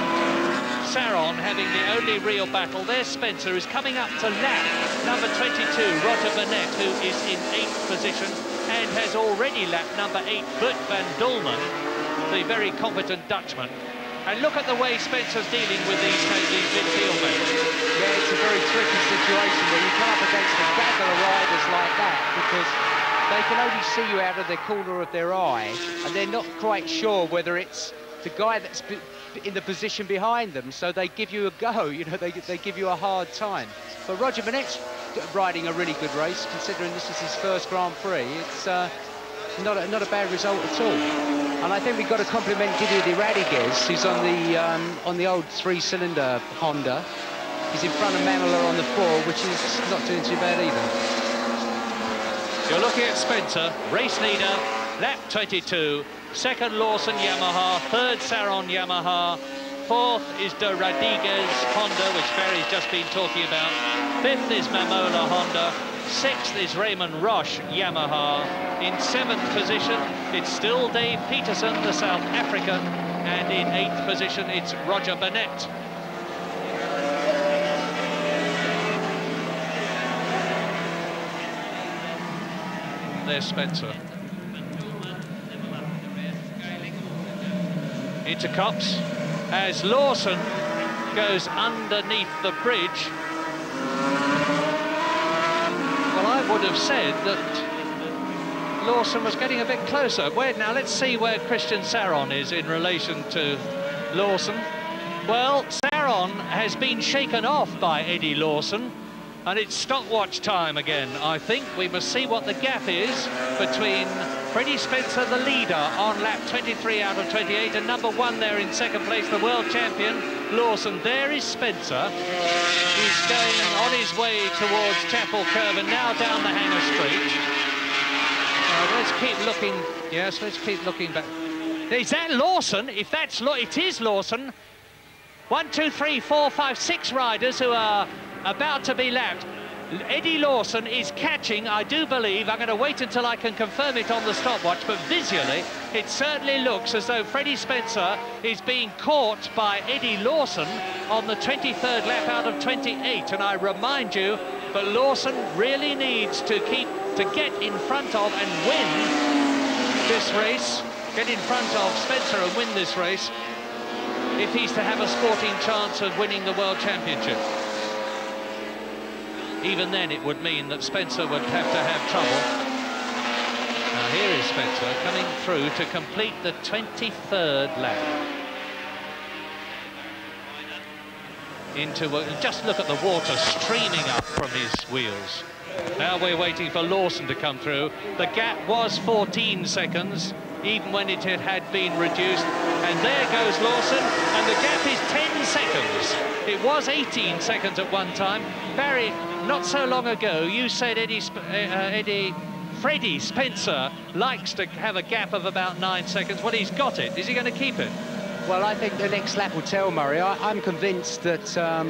Saron having the only real battle. There's Spencer, who's coming up to lap number 22, Roger Burnett, who is in 8th position and has already lapped number 8, Bert van Dolman, the very competent Dutchman. And look at the way Spencer's dealing with these midfield men. Yeah, it's a very tricky situation where you come up against a gaggle of riders like that, because they can only see you out of the corner of their eye, and they're not quite sure whether it's the guy that's in the position behind them, so they give you a go, you know, they give you a hard time. But Roger Burnett's riding a really good race, considering this is his first Grand Prix. It's not a bad result at all. And I think we've got to compliment Didier de Radiguez, who's on the old 3-cylinder Honda. He's in front of Mamela on the 4, which is not doing too bad either. You're looking at Spencer, race leader, lap 22. Second, Lawson Yamaha. Third, Saron Yamaha. Fourth is de Radiguez Honda, which Barry's just been talking about. Fifth is Mamola Honda. Sixth is Raymond Roche Yamaha. In 7th position, it's still Dave Peterson, the South African, and in 8th position, it's Roger Burnett. There's Spencer. Into Copse as Lawson goes underneath the bridge. Well, I would have said that Lawson was getting a bit closer. Now let's see where Christian Saron is in relation to Lawson. Well, Saron has been shaken off by Eddie Lawson, and it's stopwatch time again. I think we must see what the gap is between Freddie Spencer, the leader, on lap 23 out of 28, and number 1 there in 2nd place, the world champion, Lawson. There is Spencer. He's going on his way towards Chapel Curve and now down the Hanger Street. Let's keep looking. Yes, let's keep looking back. Is that Lawson? If that's it is Lawson. 1, 2, 3, 4, 5, 6 riders who are about to be lapped. Eddie Lawson is catching, I do believe. I'm going to wait until I can confirm it on the stopwatch, but visually it certainly looks as though Freddie Spencer is being caught by Eddie Lawson on the 23rd lap out of 28. And I remind you that Lawson really needs to get in front of and win this race, get in front of Spencer and win this race if he's to have a sporting chance of winning the World Championship. Even then, it would mean that Spencer would have to have trouble. Now, here is Spencer coming through to complete the 23rd lap. Just look at the water streaming up from his wheels. Now we're waiting for Lawson to come through. The gap was 14 seconds, even when it had been reduced. And there goes Lawson, and the gap is 10 seconds. It was 18 seconds at one time. Barry, not so long ago, you said Freddie Spencer likes to have a gap of about 9 seconds. Well, he's got it. Is he going to keep it? Well, I think the next lap will tell, Murray. I'm convinced that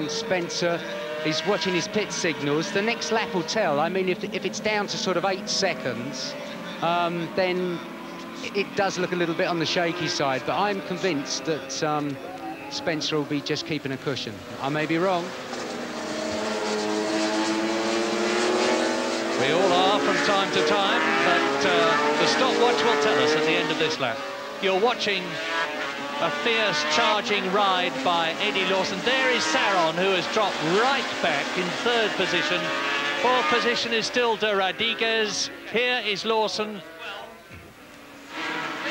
Spencer is watching his pit signals. The next lap will tell. I mean, if it's down to sort of 8 seconds, then it does look a little bit on the shaky side. But I'm convinced that Spencer will be just keeping a cushion. I may be wrong. We all are from time to time, but the stopwatch will tell us at the end of this lap. You're watching a fierce charging ride by Eddie Lawson. There is Saron, who has dropped right back in 3rd position. 4th position is still de Radiguez. Here is Lawson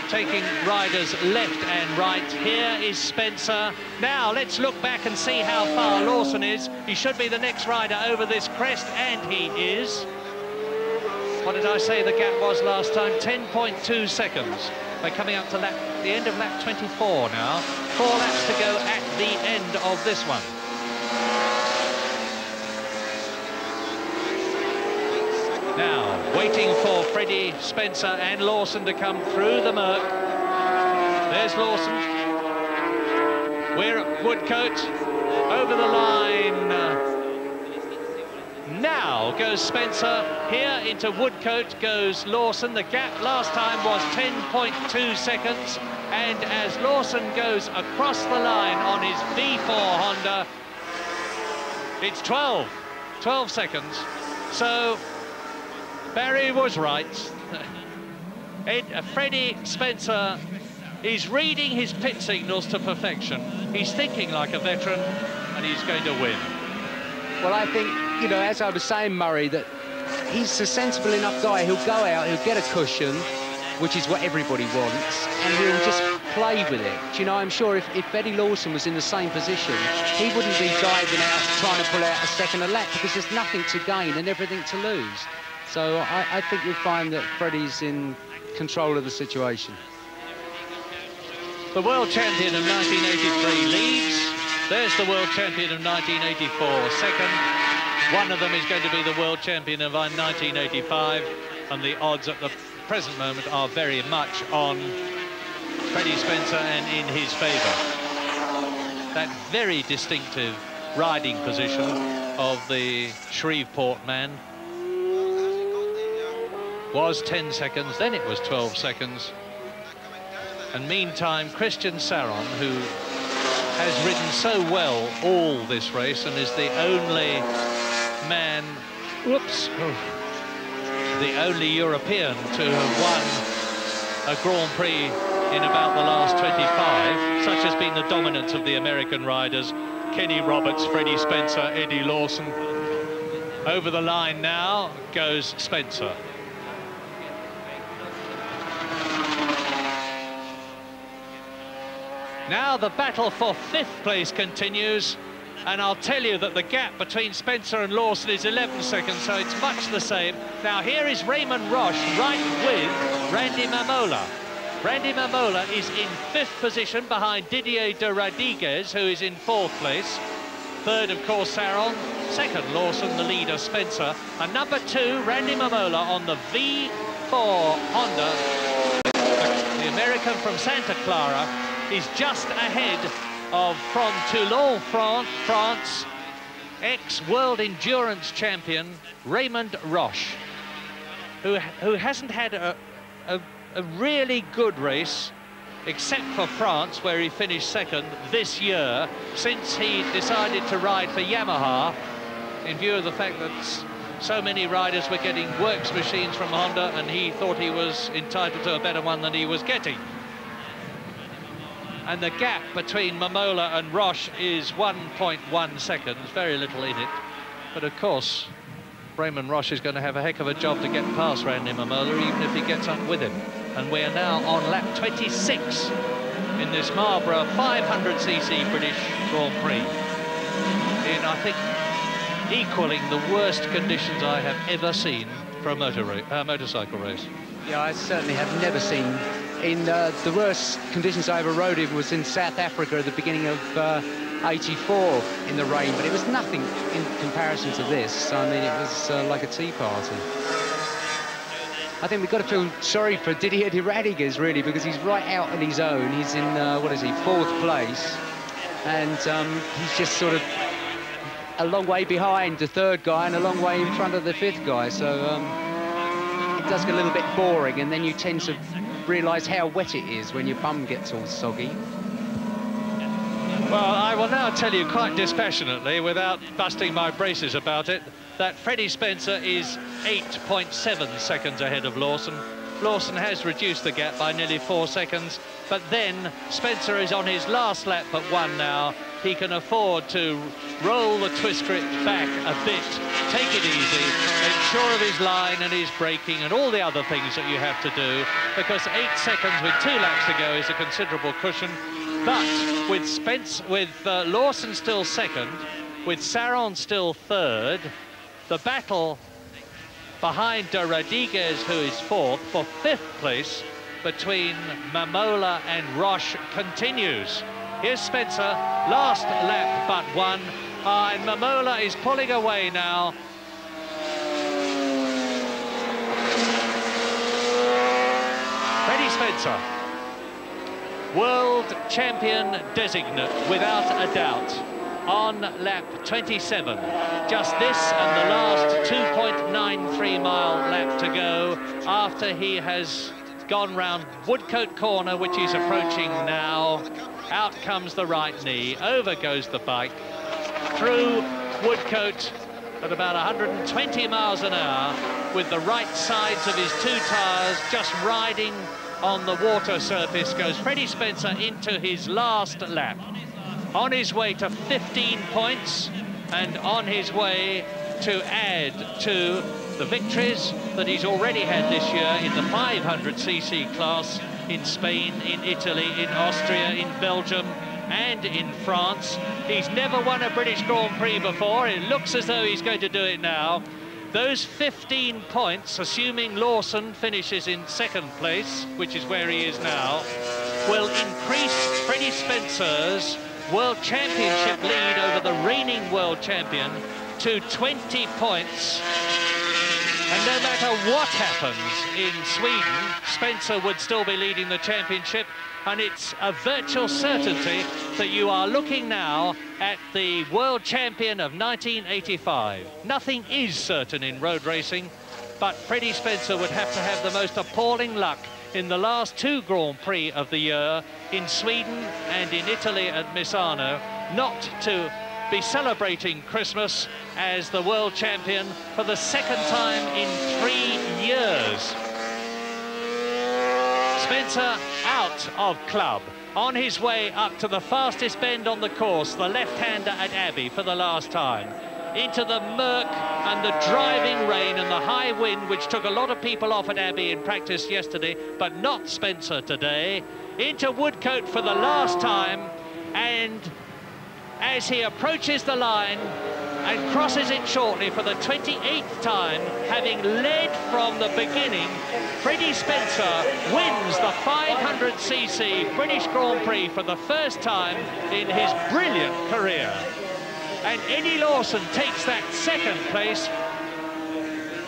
taking riders left and right. Here is Spencer. Now let's look back and see how far Lawson is. He should be the next rider over this crest, and he is. What did I say the gap was last time? 10.2 seconds. We're coming up to the end of lap 24 now. 4 laps to go at the end of this one. Now, waiting for Freddie Spencer and Lawson to come through the murk. There's Lawson. We're at Woodcote. Over the line. Now goes Spencer. Here into Woodcote goes Lawson. The gap last time was 10.2 seconds. And as Lawson goes across the line on his V4 Honda, it's 12 seconds. So Barry was right. Freddie Spencer is reading his pit signals to perfection. He's thinking like a veteran, and he's going to win. Well, I think, you know, as I was saying, Murray, that he's a sensible enough guy. He'll go out, he'll get a cushion, which is what everybody wants, and he'll just play with it. Do you know, I'm sure if Eddie Lawson was in the same position, he wouldn't be diving out trying to pull out a second a lap, because there's nothing to gain and everything to lose. So I think you'll find that Freddie's in control of the situation. The world champion of 1983 leads. There's the world champion of 1984 second. One of them is going to be the world champion of 1985, and the odds at the present moment are very much on Freddie Spencer and in his favour. That very distinctive riding position of the Shreveport man was 10 seconds, then it was 12 seconds. And meantime, Christian Saron, who has ridden so well all this race and is the only man, the only European to have won a Grand Prix in about the last 25. Such has been the dominance of the American riders. Kenny Roberts, Freddie Spencer, Eddie Lawson. Over the line now goes Spencer. Now the battle for 5th place continues, and I'll tell you that the gap between Spencer and Lawson is 11 seconds, so it's much the same. Now here is Raymond Roche right with Randy Mamola. Randy Mamola is in 5th position behind Didier de Radiguez, who is in 4th place. 3rd, of course, Saron. 2nd, Lawson, the leader, Spencer. And number 2, Randy Mamola on the V4 Honda. The American from Santa Clara is just ahead of, from Toulon, France, ex-world endurance champion Raymond Roche, who hasn't had a really good race, except for France, where he finished 2nd this year, since he decided to ride for Yamaha, in view of the fact that so many riders were getting works machines from Honda, and he thought he was entitled to a better one than he was getting. And the gap between Mamola and Roche is 1.1 seconds, very little in it. But of course, Raymond Roche is going to have a heck of a job to get past Randy Mamola, even if he gets up with him. And we are now on lap 26 in this Marlborough 500cc British Grand Prix. In, I think, equaling the worst conditions I have ever seen for a motorcycle race. Yeah, I certainly have never seen. In the worst conditions I ever rode in was in South Africa at the beginning of '84 in the rain, but it was nothing in comparison to this. I mean, it was like a tea party. I think we've got to feel sorry for Didier de Radiguez, really, because he's right out on his own. He's in, what is he, 4th place. And he's just sort of a long way behind the 3rd guy and a long way in front of the 5th guy. So it does get a little bit boring, and then you tend to realise how wet it is when your bum gets all soggy. Well, I will now tell you quite dispassionately, without busting my braces about it, that Freddie Spencer is 8.7 seconds ahead of Lawson. Lawson has reduced the gap by nearly 4 seconds, but then Spencer is on his last lap but one now. He can afford to roll the twist grip back a bit, take it easy, make sure of his line and his braking and all the other things that you have to do, because 8 seconds with 2 laps to go is a considerable cushion. But with Lawson still second, with Saron still third, the battle behind de Rodriguez, who is fourth, for 5th place between Mamola and Roche continues. Here's Spencer, last lap but one, and Mamola is pulling away now. Freddie Spencer, world champion designate without a doubt, on lap 27. Just this and the last 2.93 mile lap to go after he has gone round Woodcote Corner, which he's approaching now. Out comes the right knee, over goes the bike, through Woodcote at about 120 miles an hour, with the right sides of his 2 tyres just riding on the water surface, goes Freddie Spencer into his last lap. On his way to 15 points and on his way to add to the victories that he's already had this year in the 500cc class in Spain, in Italy, in Austria, in Belgium and in France. He's never won a British Grand Prix before. It looks as though he's going to do it now. Those 15 points, assuming Lawson finishes in 2nd place, which is where he is now, will increase Freddie Spencer's World Championship lead over the reigning world champion to 20 points. And no matter what happens in Sweden, Spencer would still be leading the championship, and it's a virtual certainty that you are looking now at the world champion of 1985. Nothing is certain in road racing, but Freddie Spencer would have to have the most appalling luck in the last 2 Grand Prix of the year, in Sweden and in Italy at Misano, not to be celebrating Christmas as the world champion for the 2nd time in 3 years. Spencer out of club, on his way up to the fastest bend on the course, the left-hander at Abbey for the last time. Into the murk and the driving rain and the high wind, which took a lot of people off at Abbey in practice yesterday, but not Spencer today. Into Woodcote for the last time, and as he approaches the line and crosses it shortly for the 28th time, having led from the beginning, Freddie Spencer wins the 500cc British Grand Prix for the first time in his brilliant career. And Eddie Lawson takes that 2nd place,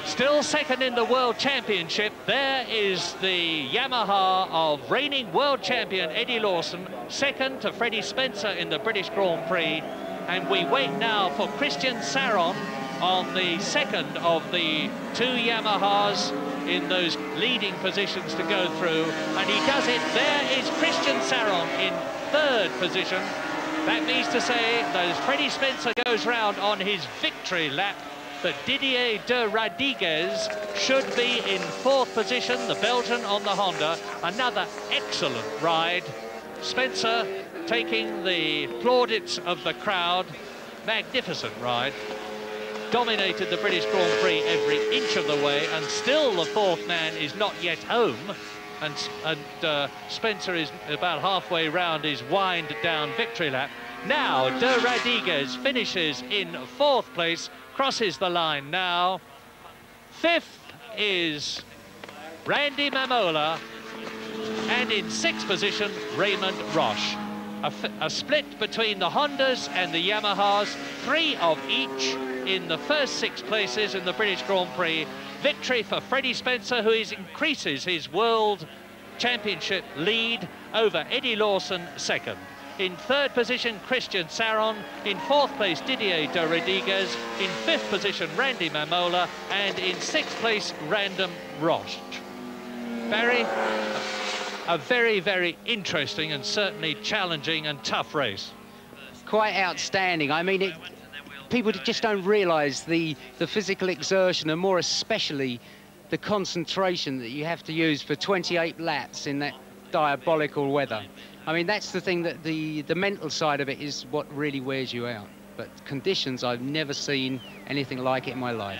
still 2nd in the World Championship. There is the Yamaha of reigning world champion Eddie Lawson, 2nd to Freddie Spencer in the British Grand Prix. And we wait now for Christian Saron on the 2nd of the 2 Yamahas in those leading positions to go through. And he does it. There is Christian Saron in 3rd position. That means to say that as Freddie Spencer goes round on his victory lap, that Didier de Rodriguez should be in 4th position, the Belgian on the Honda. Another excellent ride. Spencer taking the plaudits of the crowd. Magnificent ride. Dominated the British Grand Prix every inch of the way, and still the 4th man is not yet home. And Spencer is about halfway round his wind-down victory lap. Now, de Rodriguez finishes in 4th place, crosses the line now. 5th is Randy Mamola, and in 6th position, Raymond Roche. A split between the Hondas and the Yamahas, 3 of each in the first 6 places in the British Grand Prix. Victory for Freddie Spencer, who increases his World Championship lead over Eddie Lawson, 2nd. In 3rd position, Christian Saron. In 4th place, Didier de Rodriguez. In 5th position, Randy Mamola. And in 6th place, Random Roche. Barry, a very, very interesting and certainly challenging and tough race. quite outstanding. I mean, people just don't realise the physical exertion, and more especially the concentration that you have to use for 28 laps in that diabolical weather. I mean, that's the thing, that the mental side of it is what really wears you out. But conditions, I've never seen anything like it in my life.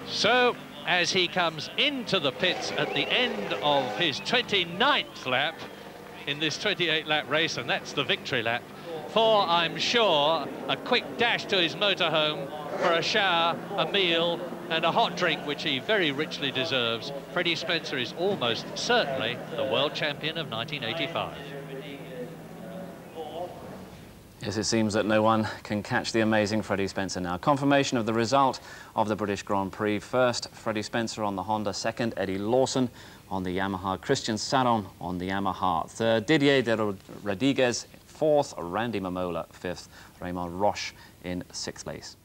So, as he comes into the pits at the end of his 29th lap in this 28-lap race, and that's the victory lap, for, I'm sure, a quick dash to his motorhome for a shower, a meal, and a hot drink, which he very richly deserves. Freddie Spencer is almost certainly the world champion of 1985. Yes, it seems that no one can catch the amazing Freddie Spencer now. Confirmation of the result of the British Grand Prix. First, Freddie Spencer on the Honda. Second, Eddie Lawson on the Yamaha. Christian Saron on the Yamaha. Third, Didier de Rodriguez. Fourth, Randy Mamola. Fifth, Raymond Roche in sixth place.